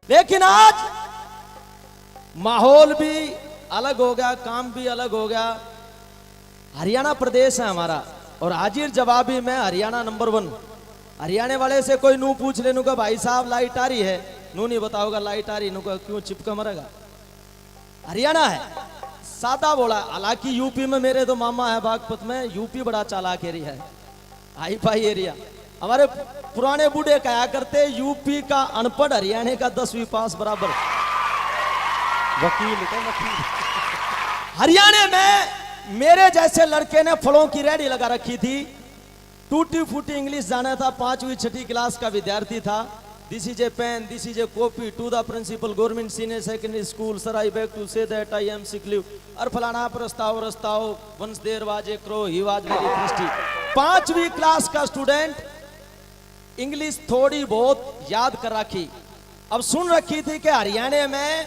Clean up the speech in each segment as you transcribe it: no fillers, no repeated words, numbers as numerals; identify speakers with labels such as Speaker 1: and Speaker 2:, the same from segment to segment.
Speaker 1: लेकिन आज माहौल भी अलग हो गया, काम भी अलग हो गया। हरियाणा प्रदेश है हमारा और हाजिर जवाबी में हरियाणा नंबर 1। हरियाणा वाले से कोई नू पूछ ले, नू का भाई साहब लाइट आ रही है, नू नहीं बताओगा लाइट आ रही, नू का क्यों चिपका मरेगा। हरियाणा है, सादा बोला। हालांकि यूपी में मेरे तो मामा है बागपत में, यूपी बड़ा चालाक एरिया है, हाई फाई एरिया। हमारे पुराने बूढ़े कहा करते यूपी का अनपढ़ हरियाणा का 10वीं पास बराबर। वकील का वकील। हरियाणा में मेरे जैसे लड़के ने फलों की रेहड़ी लगा रखी थी, टूटी फूटी इंग्लिश जाना था, 5वीं 6ठी क्लास का विद्यार्थी था। This is a pen, this is a copy to the principal government senior secondary school sir, I beg to say that I am sick leave. और फलाना प्रस्ताव रस्ताव, once there was a crow he was very thirsty. 5वीं class का student English थोड़ी बहुत याद कर रखी। अब सुन रखी थी कि हरियाणा में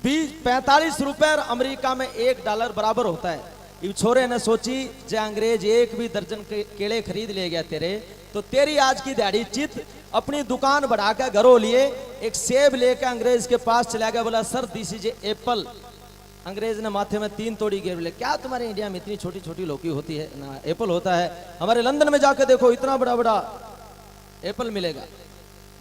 Speaker 1: 45 रुपए और अमेरिका में $1 बराबर होता है। इस छोरे ने सोची जे अंग्रेज एक भी दर्जन केले खरीद ले गया तेरे, तो तेरी आज की दिहाड़ी चित। अपनी दुकान बढ़ाकर घरों लिए एक सेब लेकर अंग्रेज के पास चला गया, बोला सर दिस इज एप्पल। अंग्रेज ने माथे में 3 तोड़ी गिर बोले, क्या तुम्हारे इंडिया में इतनी छोटी छोटी लौकी होती है ना, एप्पल होता है, हमारे लंदन में जाकर देखो इतना बड़ा बड़ा एप्पल मिलेगा।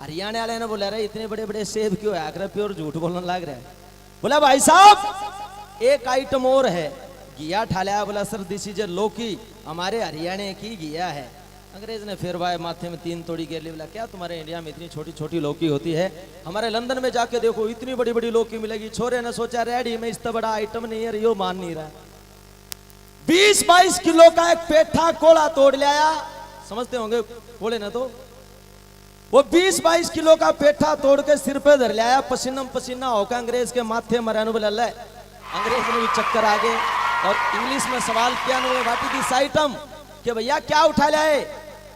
Speaker 1: हरियाणा वाले ने बोला अरे इतने बड़े बड़े सेब क्यों है, आकर प्योर झूठ बोलने लग रहा है। बोला भाई साहब एक आइटम और है, घिया ठाला। बोला सर दिस इज लौकी, हमारे हरियाणा की घिया है। अंग्रेज ने फिर भाई माथे में 3 तोड़ी गिर ली, बोला क्या तुम्हारे इंडिया में इतनी छोटी छोटी लौकी होती है, हमारे लंदन में जाके देखो इतनी बड़ी बड़ी लौकी मिलेगी। छोरे ने सोचा रेडी में इतना बड़ा आइटम नहीं है, यो मान नहीं रहा। 20-22 किलो का एक पेठा कोड़ा तोड़ लाया, समझते होंगे कोड़े ना, तो वो 20-22 किलो का पेठा तोड़ के सिर पे धर लाया, पसीना पसीना होकर अंग्रेज के माथे मराने। बोला ले, अंग्रेज ने भी चक्कर आ गए और इंग्लिश में सवाल किया, व्हाट इज दिस आइटम, कि भैया क्या उठा लाए।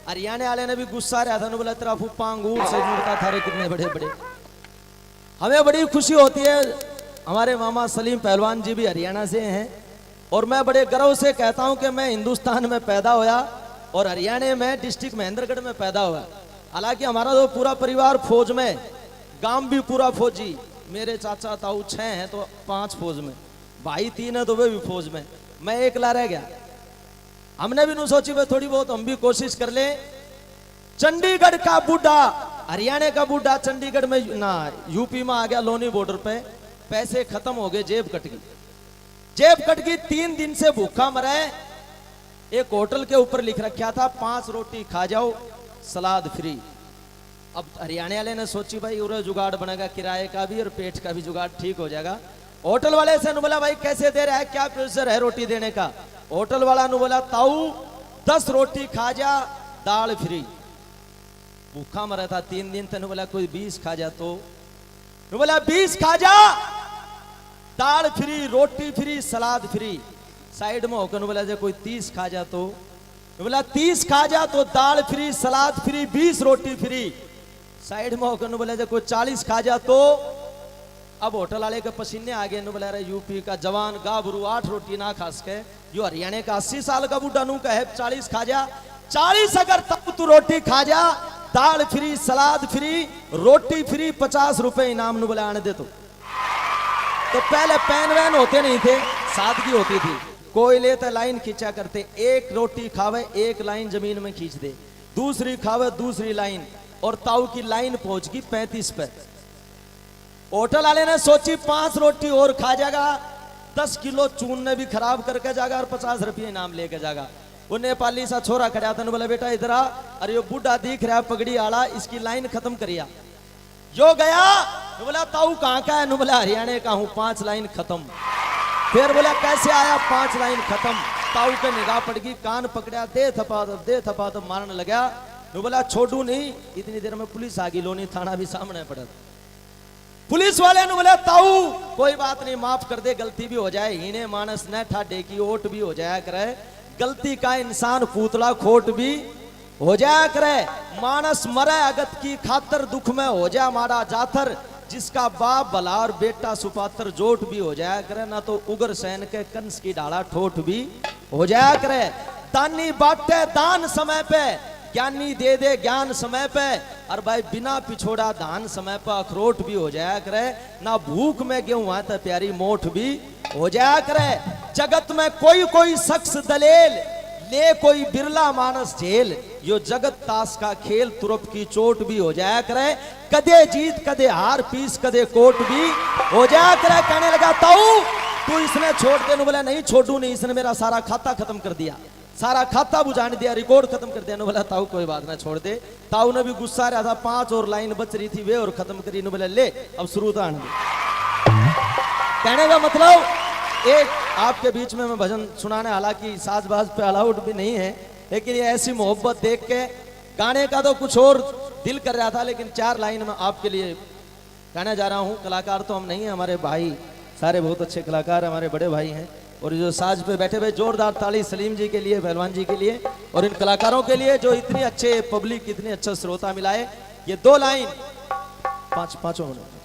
Speaker 1: हरियाणा वाले ने भी गुस्सा रहा था, बोला तेरा फूफा अंगूर से जुड़ता था रे, कितने बड़े बड़े। हमें बड़ी खुशी होती है, हमारे मामा सलीम पहलवान जी भी हरियाणा से हैं और मैं बड़े गर्व से कहता हूं कि मैं हिंदुस्तान में पैदा होया और हरियाणा में डिस्ट्रिक्ट महेंद्रगढ़ में पैदा हुआ। हालांकि हमारा तो पूरा परिवार फौज में, गांव भी पूरा फौजी। मेरे चाचा ताऊ 6 हैं तो 5 फौज में, भाई 3 है तो वे भी फौज में, मैं एकला रह गया। हमने भी नहीं सोची भाई थोड़ी बहुत हम भी कोशिश कर ले। चंडीगढ़ का बूढ़ा, हरियाणा का बूढ़ा चंडीगढ़ में ना यूपी में आ गया, लोनी बॉर्डर पे पैसे खत्म हो गए, जेब कट गई। जेब कट गई, 3 दिन से भूखा मरा है। एक होटल के ऊपर लिख रखा था 5 रोटी खा जाओ सलाद फ्री। अब हरियाणा वाले ने सोची भाई उरे जुगाड़ बनेगा, किराए का भी और पेट का भी जुगाड़ ठीक हो जाएगा। होटल वाले से बोला भाई कैसे दे रहा है, क्या प्रोसीजर है रोटी देने का। होटल वाला ने बोला ताऊ 10 रोटी खा जा दाल फ्री। भूखा मरा था 3 दिन, तेने बोला कोई 20 खा जा, तो बोला 20 खा जा दाल फ्री, रोटी फ्री, सलाद फ्री। साइड में होकर बोला जो कोई 30 खा जा, तो बोला 30 खा जा तो दाल फ्री, सलाद फ्री, 20 रोटी फ्री। साइड में होकर बोला जो कोई 40 खा जा, तो अब होटल वाले के पसीने आ गए। बोला रहे यूपी का जवान गाभरू 8 रोटी ना खा सके, जो हरियाणा का 80 साल का बूढ़ा नू कहे 40 खा जा। 40 अगर तब तू रोटी खा जा, दाल फ्री, सलाद फ्री, रोटी फ्री, 50 रुपए इनाम नू बोला आने दे। तो पहले पैन वैन होते नहीं थे, सादगी होती थी। कोई ले तो लाइन खींचा करते, एक रोटी खावे एक लाइन जमीन में खींच दे, दूसरी खावे दूसरी लाइन, और ताऊ की लाइन पहुंच गई 35 पे। होटल वाले ने सोची 5 रोटी और खा जाएगा, 10 किलो चून ने भी खराब करके जाएगा और 50 रुपये इनाम लेके जाएगा। वो नेपाली सा छोरा खड़ा था, बोला बेटा इधर आ, अरे ये बूढ़ा दिख रहा है पगड़ी आला, इसकी लाइन खत्म करिया। जो गया बोला ताऊ कहाँ का है, बोला हरियाणा का हूँ, 5 लाइन खत्म। फिर बोला कैसे आया, 5 लाइन खत्म। ताऊ के निगाह पड़ गई, कान पकड़ा, दे थपा तो मारने लगा। बोला छोड़ू नहीं, इतनी देर में पुलिस आ गई, लोनी थाना भी सामने पड़ा। पुलिस वाले ने बोला ताऊ कोई बात नहीं, माफ कर दे, गलती भी हो जाए, हीने मानस न ठाडे की ओट भी हो जाया करे, गलती का इंसान पुतला खोट भी हो जाया करे। मानस मरे अगत की खातर, दुख में हो जा मारा जाथर, जिसका बाप भला और बेटा सुपात्र जोट भी हो जाया करे, ना तो उग्र सैन के कंस की डाला ठोट भी हो जाया करे। दानी बाटे दान समय पे, ज्ञानी दे दे ज्ञान समय पे, और भाई बिना पिछोड़ा धान समय पर अखरोट भी हो जाया करे, ना भूख में गेहूं आता प्यारी मोठ भी हो जाया करे। जगत में कोई कोई शख्स दलेल, ले कोई बिरला मानस झेल, यो जगत ताश का खेल, तुरप की चोट भी हो जाया करे, कदे जीत कदे हार, पीस कदे कोट भी हो जाया करे। कहने लगा ताऊ तू इसने छोड़ दे, बोला नहीं छोड़ू नहीं, इसने मेरा सारा खाता खत्म कर दिया, सारा खाता बुझाने दिया, रिकॉर्ड खत्म कर दिया। बोला ताऊ कोई बात ना छोड़ दे। ताऊ ने भी गुस्सा रहा था, 5 और लाइन बच रही थी वे और खत्म करी। बोला ले अब शुरू था। कहने का मतलब एक आपके बीच में मैं भजन सुनाने, हालांकि साजबाज पे अलाउड भी नहीं है, लेकिन ये ऐसी मोहब्बत देख के गाने का तो कुछ और दिल कर रहा था, लेकिन 4 लाइन में आपके लिए कहने जा रहा हूँ। कलाकार तो हम नहीं है, हमारे भाई सारे बहुत अच्छे कलाकार हमारे बड़े भाई हैं, और जो साज पे बैठे हुए जोरदार ताली सलीम जी के लिए, पहलवान जी के लिए, और इन कलाकारों के लिए जो इतनी अच्छे पब्लिक, इतने अच्छा श्रोता मिलाए। ये 2 लाइन पांचों मिनट।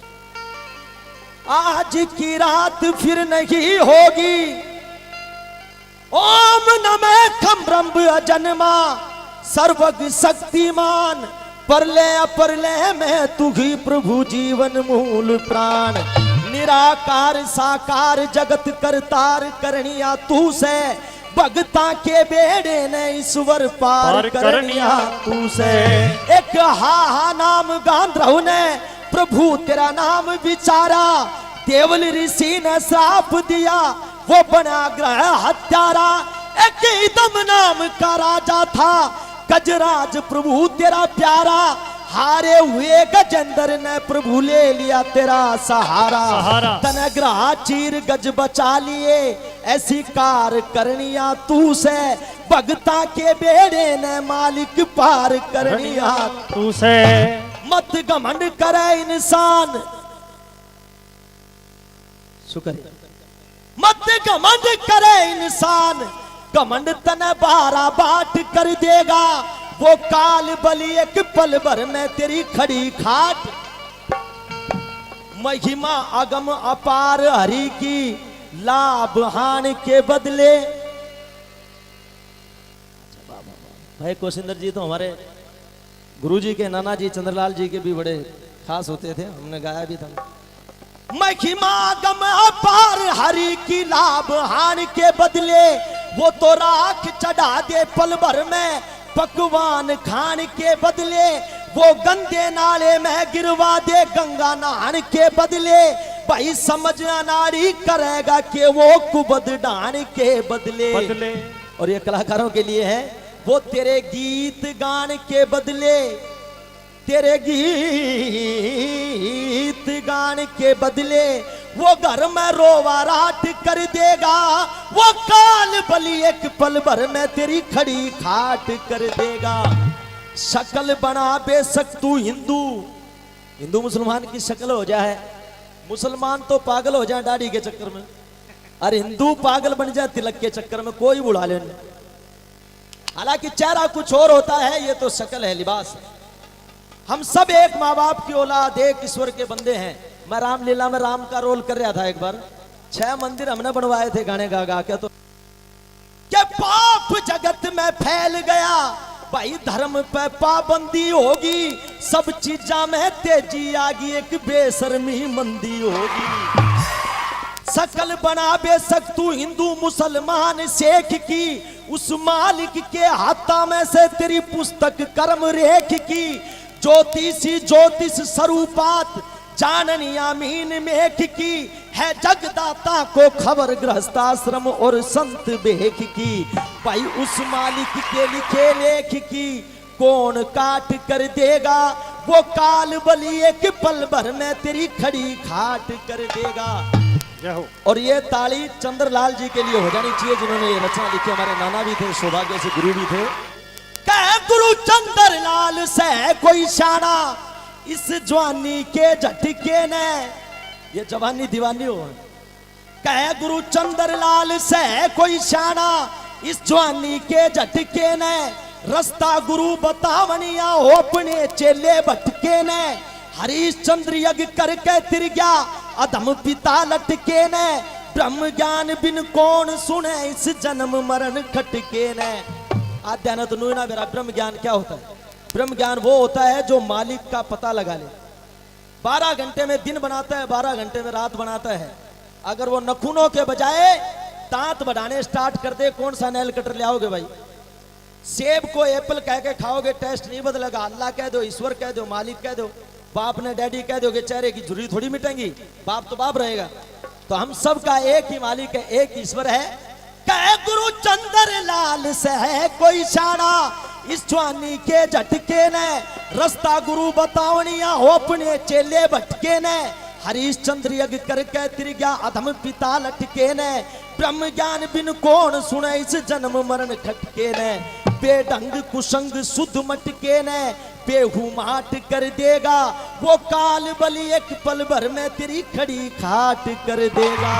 Speaker 1: आज की रात फिर नहीं होगी, ओम नमः खम ब्रह्म अजन्मा, सर्वज्ञ शक्तिमान, परले अपरले में तू ही प्रभु जीवन मूल प्राण, निराकार साकार जगत करतार करनिया तू से, भगता के बेड़े ने ईश्वर पार करनिया तू से। एक हा नाम गांधर्व ने प्रभु तेरा नाम विचारा, देवल ऋषि ने श्राप दिया वो बना ग्रह हत्यारा। एक इदम नाम का राजा था, गजराज प्रभु तेरा प्यारा, हारे हुए गजेंद्र ने प्रभु ले लिया तेरा सहारा। तनग्रह चीर गज बचा लिए, ऐसी कार करनिया तू से, भगता के बेड़े ने मालिक पार करनिया तू से। मत घमंड करे इंसान, शुक्र, मत घमंड करे इंसान, घमंड तने 12 बाट कर देगा, वो काल बलि एक पल भर में तेरी खड़ी खाट। महिमा अगम अपार हरि की, लाभ हानि के बदले। भाई कौशिंदर जी तो हमारे गुरुजी के नाना जी चंद्रलाल जी के भी बड़े खास होते थे, हमने गाया भी था। महिमा गम अपार हरि की, लाभ हानि के बदले, वो तो राख चढ़ा दे पल भर में, पकवान खान के बदले, वो गंदे नाले में गिरवा दे गंगा नहान के बदले। भाई समझना नारी करेगा कि वो कुबद डान के बदले। और ये कलाकारों के लिए है, वो तेरे गीत गान के बदले, तेरे गीत गान के बदले, वो घर में रोवाराट कर देगा, वो काल बलि एक पल भर में तेरी खड़ी खाट कर देगा। शक्ल बना बेशक तू हिंदू, हिंदू मुसलमान की शक्ल हो जाए, मुसलमान तो पागल हो जाए दाढ़ी के चक्कर में, अरे हिंदू पागल बन जाए तिलक के चक्कर में, कोई बुढ़ा लेने। हालांकि चेहरा कुछ और होता है, ये तो शक्ल है, लिबास है। हम सब एक माँ बाप की औलाद, एक ईश्वर के बंदे हैं। मैं रामलीला में राम का रोल कर रहा था एक बार, 6 मंदिर हमने बनवाए थे गाने गा गा के। तो क्या पाप जगत में फैल गया, भाई धर्म पे पाबंदी होगी, सब चीजा में तेजी आगी, एक बेशर्मी मंदी होगी। शकल बना बेशक तू हिंदू मुसलमान शेख की, उस मालिक के हाथा में से तेरी पुस्तक कर्म रेख की। ज्योतिषी ज्योतिष स्वरूपात जाननी आमीन मेघ की, है जगदाता को खबर गृहस्थाश्रम और संत बेख की। भाई उस मालिक के लिखे लेख की कौन काट कर देगा, वो काल बलि एक पल भर में तेरी खड़ी खाट कर देगा। और ये ताली चंद्रलाल जी के लिए हो जानी चाहिए, जिन्होंने ये रचना लिखी। हमारे नाना भी थे, सौभाग्य से गुरु भी थे। कह गुरु चंद्रलाल से कोई शाना, इस जवानी के झटके ने, ये जवानी दीवानी हो। कह गुरु चंद्रलाल से कोई शाना, इस जवानी के झटके ने, रास्ता गुरु बतावनिया हो अपने चेले भटके ने। हरिश्चंद्र यज्ञ करके तिर गया अधम पिता लटके ने, ब्रह्म ज्ञान बिन कौन सुने इस जन्म मरण खटके ने। आध्यान तो नुना मेरा ब्रह्म ज्ञान क्या होता है? ब्रह्म ज्ञान वो होता है जो मालिक का पता लगा ले। 12 घंटे में दिन बनाता है, 12 घंटे में रात बनाता है। अगर वो नखूनों के बजाय दांत बढ़ाने स्टार्ट कर दे, कौन सा नेल कटर ले आओगे भाई? सेब को एप्पल कह के खाओगे, टेस्ट नहीं बदलेगा। अल्लाह कह दो, ईश्वर कह दो, मालिक कह दो, बाप ने डैडी कह दोगे, चेहरे की झुर्री थोड़ी मिटेंगी, बाप तो बाप रहेगा। तो हम सब का एक ही मालिक है, एक ईश्वर है। कह गुरु चंद्र लाल से है कोई शाना, इस जवानी के झटके ने रास्ता गुरु बतावनिया हो अपने चेले भटके ने। हरिश्चंद्र यज्ञ करके तिर गया अधम पिता लटके ने, ब्रह्म ज्ञान बिन कौन सुने इस जन्म मरण खटके ने। बेढंग कुसंग शुद्ध मटके ने बेहू माट कर देगा, वो काल बलि एक पल भर में तेरी खड़ी खाट कर देगा।